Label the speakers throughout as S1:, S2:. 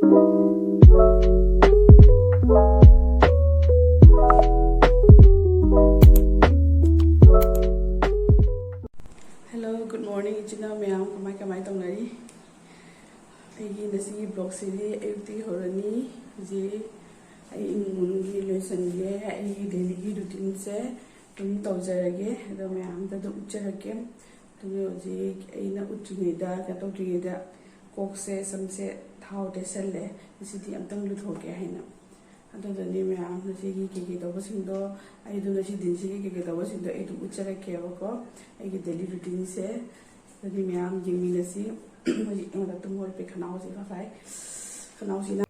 S1: Hello, good morning. Ichina mayam kamai tongnari. Aigi nasi blog siri ayuti horani je ai ingungi loisange ai daily gi routine se tum tawjarage ado mayam da ucharake tumi oji aina uchunida ka tawtrida kokse samse thau de selle sidi amtang luthoke haina ado dani mayam nasi gi ke tawbasindo ai du nasi din si ke tawbasindo ai du ucharake bako ai daily routine se dani mayam jingmi nasi Jadi yang ada tunggu lebih kenal sih Fai, kenal sih.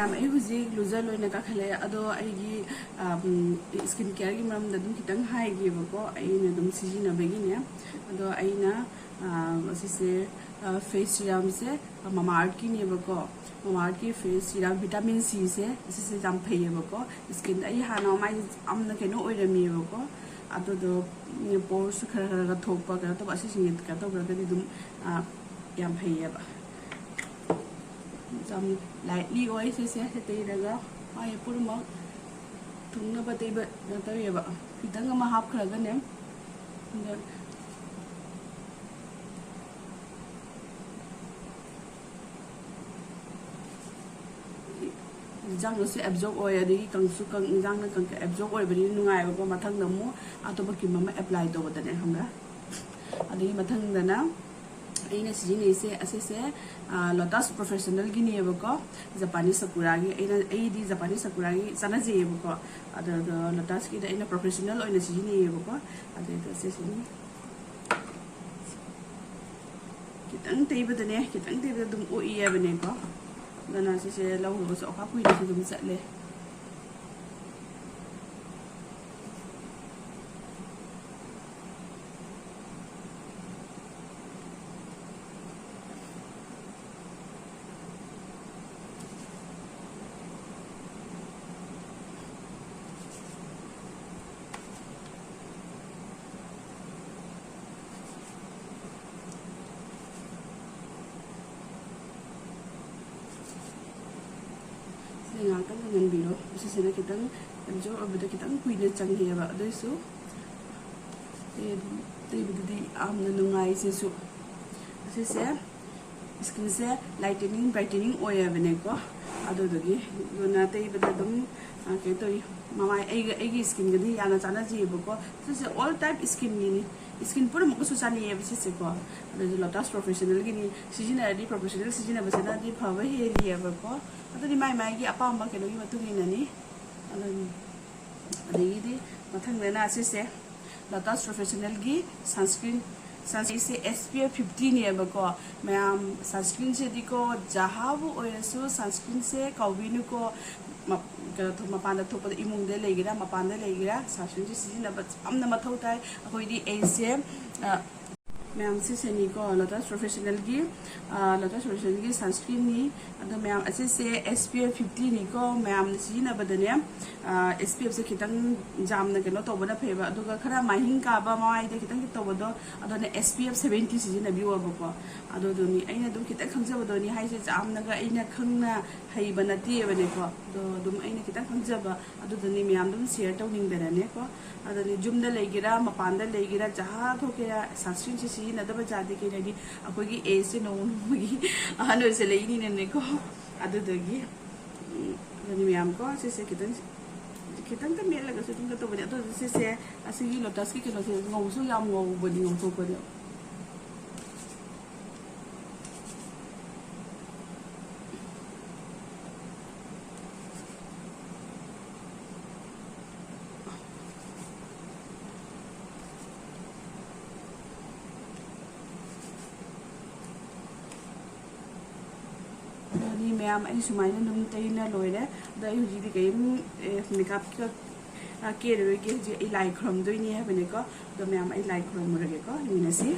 S1: I huzik loser loina ka khale ado aigi skin care gi maram da dum kitang hai gi bako aina dum sijina begi ne ado aina asise face serum se mama earth ki ne bako mama earth ki face serum vitamin C se asise jam phai bako skin ai hana mai amna keno oirami bako ado do pores khara khara ga thokpa ka to asise ka to bra dum yam phai ba some lightly oil se te daga ai purma thungna batei ba tawi ba kitang ma half khraga ne jang no se absorb oil adi kang su kang jang na kang absorb oil bari nungai ba mathang na mu atoba ki mama apply do ba ne hamra adi mathang da na aina sijini se asese lotus professional gi ne bako japanese sakura gi aina di japanese sakura gi sana je bako ada lotus gi da aina professional oina sijini bako ada to se sini kitang teiba dane kitang teiba dum o iya bane ko dana se law go so ka pui ni dum satle ngangkan dengan biro sisina kitang absorb abda kitang kuina changhe ba doisu te budi amna nungai sesu sise skin se lightening brightening oil bane ko ado dogi dona te bada dum ke to mama ai skin gadi yana chana ji ko sise all type skin ni skin pura mo su sani e bisi se ko ado lotus professional gini sijina di professional sijina basana di phawa he li ba ko ado ni mai gi apam ba ke logi matung ni nani ado di mathang lena sise lotus professional gi sunscreen से SPF 15 है बको ma'am sunscreen से दिको जहाबु ओयसु sunscreen से कौबिनु को ꯃꯄꯥꯟꯗ ꯊꯣꯛꯄꯗ ꯏꯃꯨꯡꯗ ꯂꯩꯒꯦꯔꯥ ꯃꯄꯥꯟꯗ ꯂꯩꯒꯦꯔꯥ ꯁꯟꯁꯀ꯭ꯔꯤꯟꯁꯦ ꯁꯤꯖꯤꯟꯅꯕ ꯌꯥꯝꯅ ꯃꯊꯧ ꯇꯥꯏ ꯑꯩꯈꯣꯏꯗꯤ ꯑꯩꯁꯦ ꯃꯌꯥꯝ ꯁꯤꯁꯦꯅꯤꯀꯣ ꯂꯣꯇꯁ ꯄ꯭ꯔꯣꯐꯦꯁꯅꯦꯜꯒꯤ ꯁꯟꯁꯀ꯭ꯔꯤꯟꯅꯤ ꯑꯗꯣ ꯃꯌꯥꯝ ꯑꯁꯤꯁꯦ SPF 50 ꯅꯤꯀꯣ ꯃꯌꯥꯝꯅ ꯁꯤꯖꯤꯟꯅꯕꯗꯅꯦ SPF ꯁꯦ ꯈꯤꯇꯪ ꯌꯥꯝꯅ ꯀꯩꯅꯣ ꯇꯧꯕꯅ ꯐꯩꯕ ꯑꯗꯨꯒ ꯈꯔ ꯃꯥꯏꯍꯤꯡ ꯀꯥꯕ ꯃꯥꯏꯗ ꯈꯤꯇꯪ ꯇꯧꯕꯗꯣ ꯑꯗꯨꯅ SPF 70 ꯁꯤꯖꯤꯟꯅꯕꯤꯌꯣꯕꯀꯣ ꯑꯗꯨꯗꯨꯅꯤ ꯑꯩꯅ ꯑꯗꯨꯝ ꯈꯤꯇꯪ ꯈꯪꯖꯕꯗꯣꯅꯤ ꯍꯥꯏꯁꯦ ꯌꯥꯝꯅꯒ ꯑꯩꯅ ꯈꯪꯅ ꯍꯩꯕ ꯅꯠꯇꯦꯕꯅꯦꯀꯣ ꯑꯗꯣ ꯑꯗꯨꯝ ꯑꯩꯅ ꯈꯤꯇꯪ ꯈꯪꯖꯕ ꯑꯗꯨꯗꯨꯅꯤ ꯃꯌꯥꯝ ꯑꯗꯨꯝ ꯁꯦꯌꯔ ꯇꯧꯅꯤꯡꯗꯅꯅꯦꯀꯣ ꯑꯗꯨꯅꯤ ꯌꯨꯝꯗ ꯂꯩꯒꯦꯔꯥ ꯃꯄꯥꯟꯗ ꯂꯩꯒꯦꯔꯥ ꯖꯍꯥ ꯊꯣꯛꯀꯦꯔꯥ ꯁꯟꯁꯀ꯭ꯔꯤꯟꯁꯦ ꯁꯤꯖꯤꯟꯅꯗꯕ ꯌꯥꯗꯦ ꯀꯩꯅꯣꯗꯤ ꯑꯩꯈꯣꯏꯒꯤ ꯑꯦꯖꯁꯦ ꯅꯣꯡꯃ ꯅꯣꯡꯃꯒꯤ ꯑꯍꯟ ꯑꯣꯏꯁꯜꯂꯛꯏꯅꯤꯅꯅꯦꯀꯣ ꯑꯗꯨꯗꯒꯤ ꯑꯗꯨꯅꯤ ꯃꯌꯥꯝꯀꯣ ꯁꯤꯁꯦ ꯈꯤꯇꯪꯇ ꯃꯦꯠꯂꯒꯁꯨ ꯑꯗꯨꯝ ꯇꯧꯕꯅꯦ ꯑꯗꯣ ꯁꯤꯁꯦ ꯑꯁꯤꯒꯤ ꯂꯣꯇꯁꯀꯤ ꯀꯩꯅꯣꯁꯦ ꯉꯧꯁꯨ ꯌꯥꯝ ꯉꯧꯕꯅꯤ ꯉꯧꯊꯣꯛꯄꯅꯦ ꯃꯌꯥꯝ ꯑꯩ ꯁꯨꯃꯥꯏꯅ ꯑꯗꯨꯝ ꯇꯩꯅ ꯂꯣꯏꯔꯦ ꯑꯗꯣ ꯑꯩ ꯍꯧꯖꯤꯛꯇꯤ ꯀꯩꯝ ꯃꯦꯀꯞꯀ ꯀꯦꯔꯔꯣꯏꯒꯦ ꯍꯧꯖꯤꯛ ꯑꯩ ꯂꯥꯏ ꯈꯨꯔꯨꯝꯗꯣꯏꯅꯦ ꯍꯥꯏꯕꯅꯦꯀꯣ ꯑꯗꯣ ꯃꯌꯥꯝ ꯑꯩ ꯂꯥꯏ ꯈꯨꯔꯨꯝꯃꯨꯔꯒꯦꯀꯣ ꯌꯦꯡꯅꯁꯤ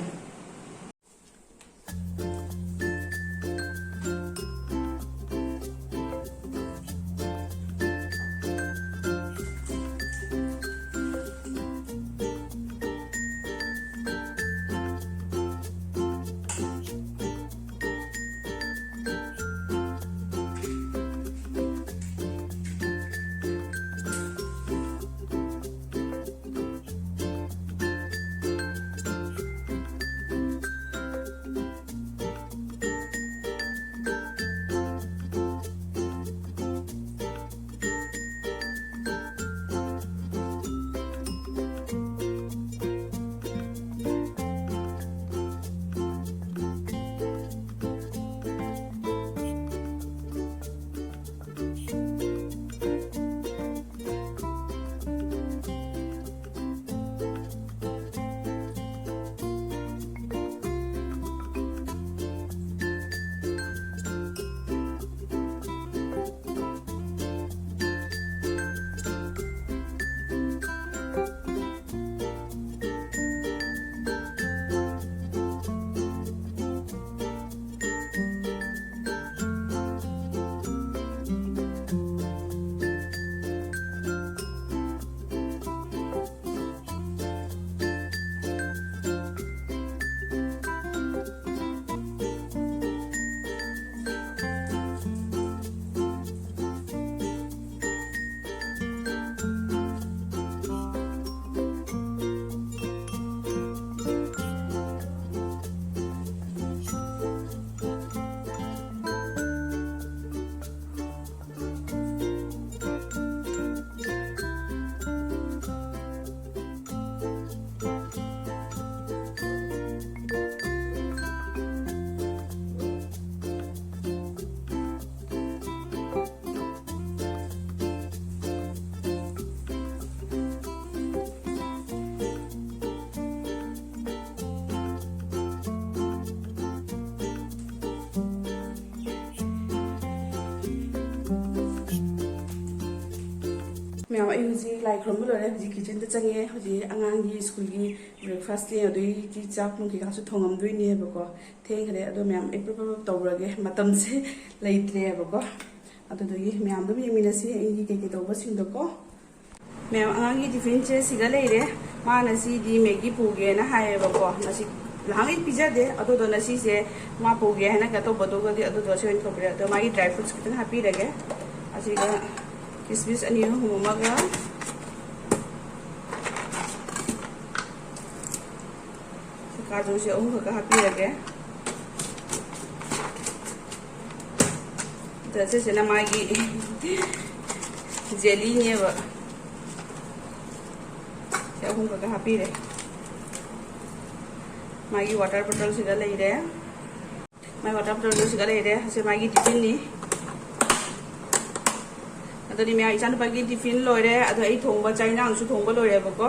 S1: ꯃꯌꯥꯝ ꯑꯩ ꯍꯧꯖꯤꯛ ꯂꯥꯏ ꯈꯨꯔꯨꯝꯕ ꯂꯣꯏꯔꯦ ꯍꯧꯖꯤꯛ ꯀꯤꯆꯟꯗ ꯆꯪꯉꯦ ꯍꯧꯖꯤꯛ ꯑꯉꯥꯡꯒꯤ ꯁ꯭ꯀꯨꯜꯒꯤ ꯕ꯭ꯔꯦꯛꯐꯥꯁꯀꯤ ꯑꯗꯨꯒꯤ ꯆꯥꯛ ꯅꯨꯡ ꯀꯩꯀꯥꯁꯨ ꯊꯣꯡꯉꯝꯗꯣꯏꯅꯦꯕꯀꯣ ꯊꯦꯡꯈ꯭ꯔꯦ ꯑꯗꯣ ꯃꯌꯥꯝ ꯑꯩ ꯄ꯭ꯔꯞ ꯇꯧꯔꯒꯦ ꯃꯇꯝꯁꯦ ꯂꯩꯇ꯭ꯔꯦꯕꯀꯣ ꯑꯗꯨꯗꯒꯤ ꯃꯌꯥꯝ ꯑꯗꯨꯝ ꯌꯦꯡꯃꯤꯟꯅꯁꯤ ꯑꯩꯒꯤ ꯀꯩꯀꯩ ꯇꯧꯕꯁꯤꯡꯗꯣꯀꯣ ꯃꯌꯥꯝ ꯑꯉꯥꯡꯒꯤ ꯇꯤꯐꯤꯟꯁꯦ ꯁꯤꯗ ꯂꯩꯔꯦ ꯃꯥꯅ ꯁꯤꯗꯤ ꯃꯦꯒꯤ ꯄꯨꯒꯦꯅ ꯍꯥꯏꯌꯦꯕꯀꯣ ꯉꯁꯤ ꯅꯍꯥꯟꯒꯩ ꯄꯤꯖꯗꯦ ꯑꯗꯨꯗꯣ ꯉꯁꯤꯁꯦ ꯃꯥ ꯄꯨꯒꯦ ꯍꯥꯏꯅ ꯀꯩꯅꯣ ꯇꯧꯕꯗꯨꯒꯗꯤ ꯑꯗꯨꯗꯣ ꯁꯤ ꯑꯣꯏꯅ ꯊꯣꯛꯄꯤꯔꯦ ꯑꯗꯣ ꯃꯥꯒꯤ ꯗ꯭ꯔꯥꯏ ꯐ꯭ꯔꯨꯠꯁ ꯈꯤꯇꯪ ꯍꯥꯞꯄꯤꯔꯒꯦ ꯑꯁꯤꯒ ꯀꯤꯁꯃꯤꯁ ꯑꯅꯤ ꯑꯍꯨꯝ ꯑꯃꯒ ꯀꯥꯖꯨꯁꯦ ꯑꯍꯨꯝ ꯈꯛꯀ ꯍꯥꯞꯄꯤꯔꯒꯦ ꯁꯤꯁꯤꯅ ꯃꯥꯒꯤ ꯖꯦꯂꯤꯅꯦꯕ ꯁꯤ ꯑꯍꯨꯝ ꯈꯛꯀ ꯍꯥꯞꯄꯤꯔꯦ ꯃꯥꯒꯤ ꯋꯥꯇꯔ ꯕꯣꯇꯜꯁꯤꯗ ꯂꯩꯔꯦ ꯃꯥꯒꯤ ꯋꯥꯇꯔ ꯕꯣꯇꯜꯁꯤꯗ ꯂꯩꯔꯦ ꯑꯁꯤ ꯃꯥꯒꯤ ꯇꯤꯐꯤꯟꯅꯤ ꯑꯗꯨꯗꯤ ꯃꯌꯥꯝ ꯏꯆꯥꯅꯨꯄꯥꯒꯤ ꯇꯤꯐꯤꯟ ꯂꯣꯏꯔꯦ ꯑꯗꯣ ꯑꯩ ꯊꯣꯡꯕ ꯆꯥꯛ ꯏꯟꯖꯥꯡꯁꯨ ꯊꯣꯡꯕ ꯂꯣꯏꯔꯦꯕꯀꯣ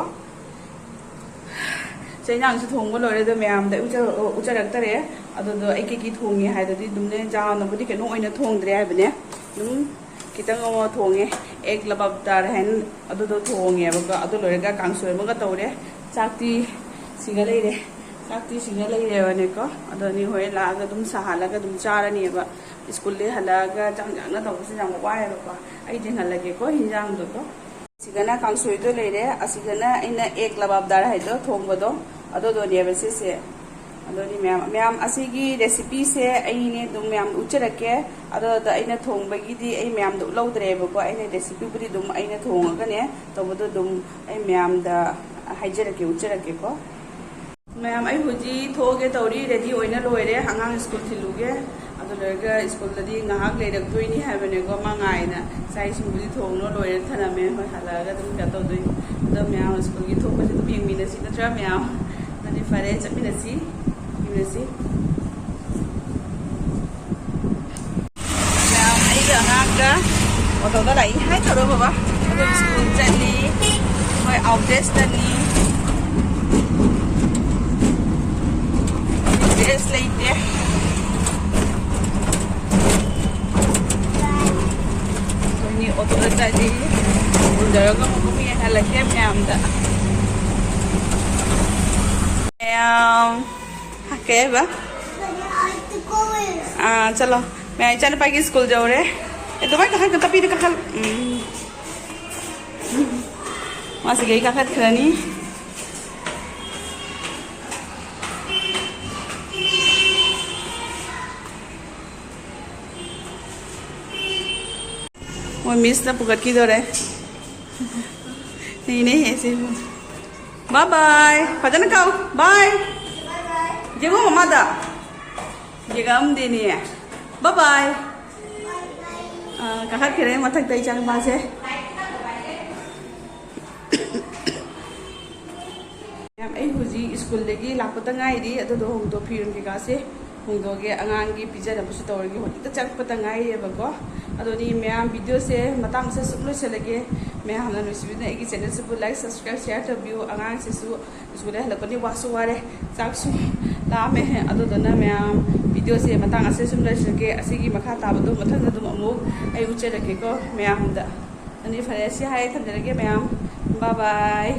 S1: ꯆꯥꯛ ꯏꯟꯖꯥꯡꯁꯨ ꯊꯣꯡꯕ ꯂꯣꯏꯔꯦ ꯑꯗꯣ ꯃꯌꯥꯝꯗ ꯎꯠꯆꯔꯛꯇꯔꯦ ꯑꯗꯨꯗꯣ ꯑꯩ ꯀꯩꯀꯩ ꯊꯣꯡꯉꯦ ꯍꯥꯏꯗꯨꯗꯤ ꯑꯗꯨꯝꯅꯦ ꯆꯥꯅꯕꯨꯗꯤ ꯀꯩꯅꯣ ꯑꯣꯏꯅ ꯊꯣꯡꯗ꯭ꯔꯦ ꯍꯥꯏꯕꯅꯦ ꯑꯗꯨꯝ kitang mo thonge egg labab tar hen adu thonge ba adu loiraga kangsoi ma ga tawre chakti siga leire chakti siga leire wane ko adu ni hoi la ga dum sahala ga dum charani ba school le hala ga jang jang na tawse jang wa ba ko ai din halage ko hinjang do ko sigana kangsoi do leire asigana ina egg labab dar hai do thongba do adu do ne ba se adoni ma'am असीगी recipe से अने दुम ma'am उचरके अदोदा अइना थोंबगीदी अइ ma'am दु लौद्रेबको अइना recipe बुदी दुम अइना थोंगगने तबदो दुम अइ ma'am दा हाइजरके उचरके को मैम अइ हुजी थोगे तौरी रेडी ओइना लोइरे हंगांग स्कूल थिलुगे अदो लरगा स्कूल ददी ngahak leirक्तोइनी हाबने को मंगाइना साइ सुबुदी थोंगनो लोइरे थनामे होय हलागा दुम गतोदोइ अदो मैम स्कूल की थोपसे दुम यंगमिनसी नत्रा मैम नदि फरे चमिनसी Messi. Now, ay ga auto da lai hai tharo baba. Ado school chali, hoy outdates tani. Dress laite. So ni auto da chali. Undara ko mo mi halake myam da. Okay ba? चलो मैं चल पाएगी school जाओ रे ये तो भाई कहाँ करता पीने कहाँ वहाँ से गई कहाँ खरानी वो मिस ना पुकार की दो रे नहीं ऐसे बाय बाय फजन खाओ बाय जेगो मम्मा दा जेगम देनी है बाय बाय कहाँ खेरे मथक दई चंग बासे हम आई हुजी स्कूल लेगी लापता गाइरी अदो दो हम तो फिरन के कासे हम दो के अंगांगी पिज्जा ना बस तौरगी होती तो चंग पता गाइरी है बगो अदो नी मैं वीडियो से मतंग से सुबह से लगे मैं हमने नुसिबी ने एक चैनल से लाइक सब्सक्राइब शेयर कर व्यू अंगांग से सु स्कूल है लपनी वासु वारे चाकसु लामे है अदोदना मैम वीडियो से मतंग से सुम लसके असिगी मखा ताबदो मथन दम अमुक आई उचरके को मैम दा अनि फरे से हाय थंदरगे मैम बाय बाय